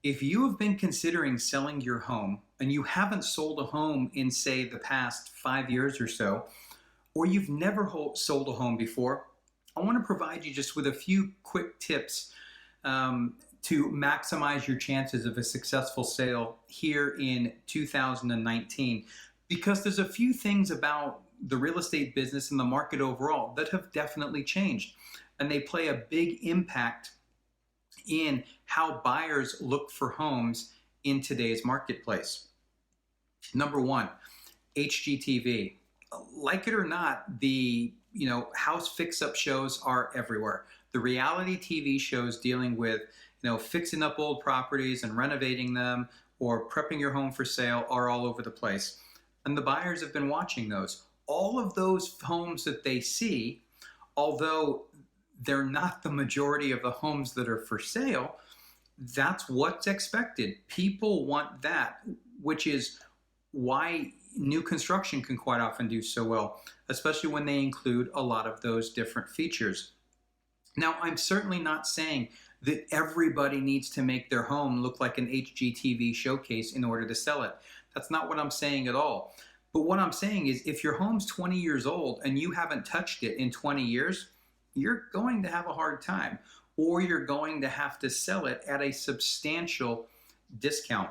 If you have been considering selling your home and you haven't sold a home in, say, the past 5 years or so, or you've never sold a home before, I want to provide you just with a few quick tips to maximize your chances of a successful sale here in 2019. Because there's a few things about the real estate business and the market overall that have definitely changed, and they play a big impact in how buyers look for homes in today's marketplace. Number one, HGTV. Like it or not, the house fix-up shows are everywhere. The reality TV shows dealing with fixing up old properties and renovating them or prepping your home for sale are all over the place. And the buyers have been watching those. All of those homes that they see, although they're not the majority of the homes that are for sale, that's what's expected. People want that, which is why new construction can quite often do so well, especially when they include a lot of those different features. Now, I'm certainly not saying that everybody needs to make their home look like an HGTV showcase in order to sell it. That's not what I'm saying at all. But what I'm saying is if your home's 20 years old and you haven't touched it in 20 years, you're going to have a hard time, or you're going to have to sell it at a substantial discount.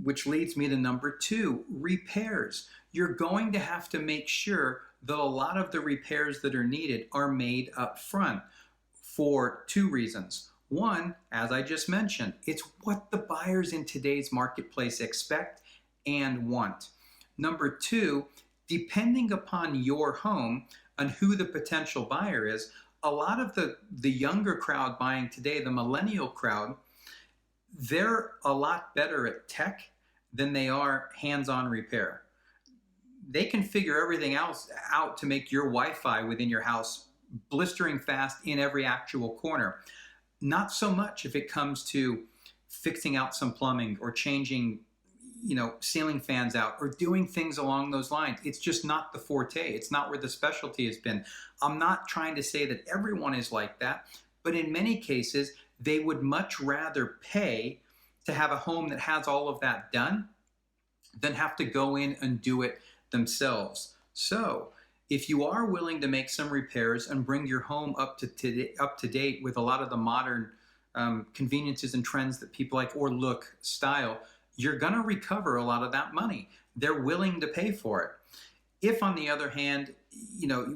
Which leads me to number two, repairs. You're going to have to make sure that a lot of the repairs that are needed are made up front for two reasons. One, as I just mentioned, it's what the buyers in today's marketplace expect and want. Number two, depending upon your home and who the potential buyer is, a lot of the younger crowd buying today, the millennial crowd, they're a lot better at tech than they are hands-on repair. They can figure everything else out to make your Wi-Fi within your house blistering fast in every actual corner. Not so much if it comes to fixing out some plumbing or changing ceiling fans out or doing things along those lines. It's just not the forte. It's not where the specialty has been. I'm not trying to say that everyone is like that, but in many cases, they would much rather pay to have a home that has all of that done than have to go in and do it themselves. So if you are willing to make some repairs and bring your home up to date with a lot of the modern conveniences and trends that people like, or look, style, you're going to recover a lot of that money. They're willing to pay for it. If, on the other hand,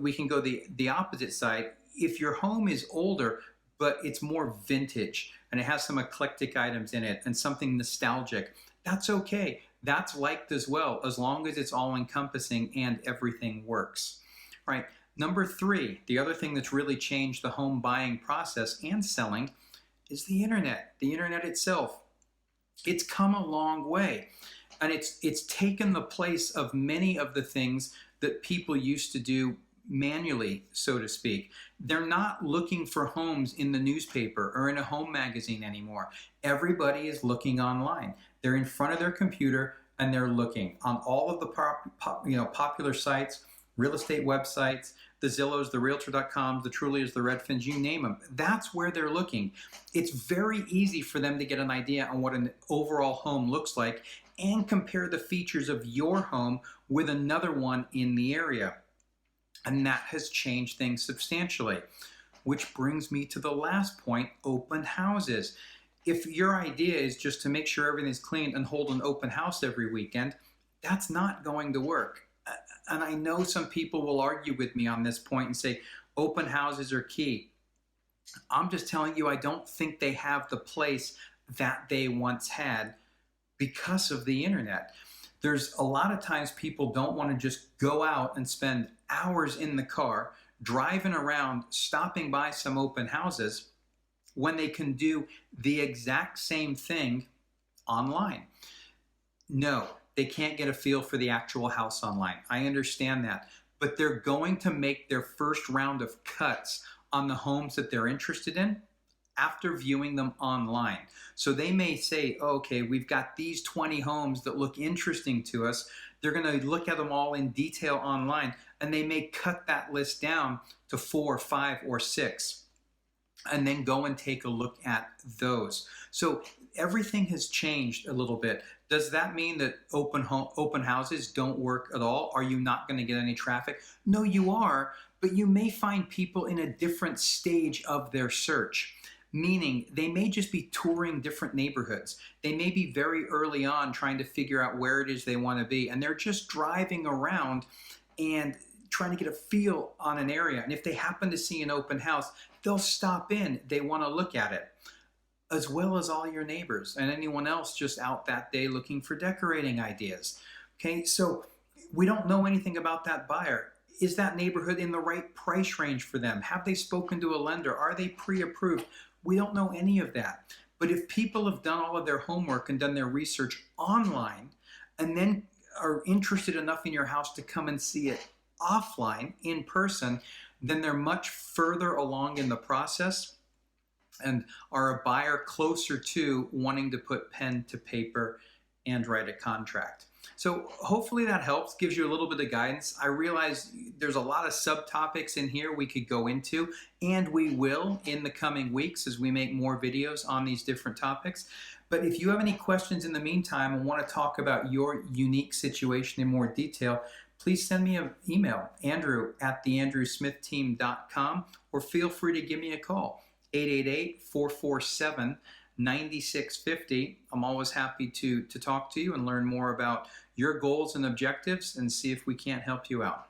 we can go the opposite side. If your home is older, but it's more vintage and it has some eclectic items in it and something nostalgic, that's okay. That's liked as well, as long as it's all encompassing and everything works. All right. Number three, the other thing that's really changed the home buying process and selling is the internet itself. It's come a long way, and it's taken the place of many of the things that people used to do manually, so to speak. They're not looking for homes in the newspaper or in a home magazine anymore. Everybody is looking online. They're in front of their computer and they're looking on all of the popular sites, real estate websites, the Zillows, the Realtor.coms, the Trulias, the Redfins, you name them. That's where they're looking. It's very easy for them to get an idea on what an overall home looks like and compare the features of your home with another one in the area. And that has changed things substantially. Which brings me to the last point, open houses. If your idea is just to make sure everything's clean and hold an open house every weekend, that's not going to work. And I know some people will argue with me on this point and say open houses are key. I'm just telling you, I don't think they have the place that they once had because of the internet. There's a lot of times people don't want to just go out and spend hours in the car driving around, stopping by some open houses when they can do the exact same thing online. No, they can't get a feel for the actual house online. I understand that. But they're going to make their first round of cuts on the homes that they're interested in after viewing them online. So they may say, okay, we've got these 20 homes that look interesting to us. They're going to look at them all in detail online, and they may cut that list down to 4, 5, or 6. and then go and take a look at those. So everything has changed a little bit. Does that mean that open houses don't work at all? Are you not going to get any traffic? No, you are, but you may find people in a different stage of their search. Meaning they may just be touring different neighborhoods. They may be very early on trying to figure out where it is they want to be, and they're just driving around and trying to get a feel on an area. And if they happen to see an open house, they'll stop in. They want to look at it, as well as all your neighbors and anyone else just out that day looking for decorating ideas. Okay, so we don't know anything about that buyer. Is that neighborhood in the right price range for them? Have they spoken to a lender? Are they pre-approved? We don't know any of that. But if people have done all of their homework and done their research online and then are interested enough in your house to come and see it offline, in person, then they're much further along in the process and are a buyer closer to wanting to put pen to paper and write a contract. So hopefully that helps, gives you a little bit of guidance. I realize there's a lot of subtopics in here we could go into, and we will in the coming weeks as we make more videos on these different topics. But if you have any questions in the meantime and want to talk about your unique situation in more detail, please send me an email, andrew@theandrewsmithteam.com, or feel free to give me a call, 888-447-9650. I'm always happy to talk to you and learn more about your goals and objectives and see if we can't help you out.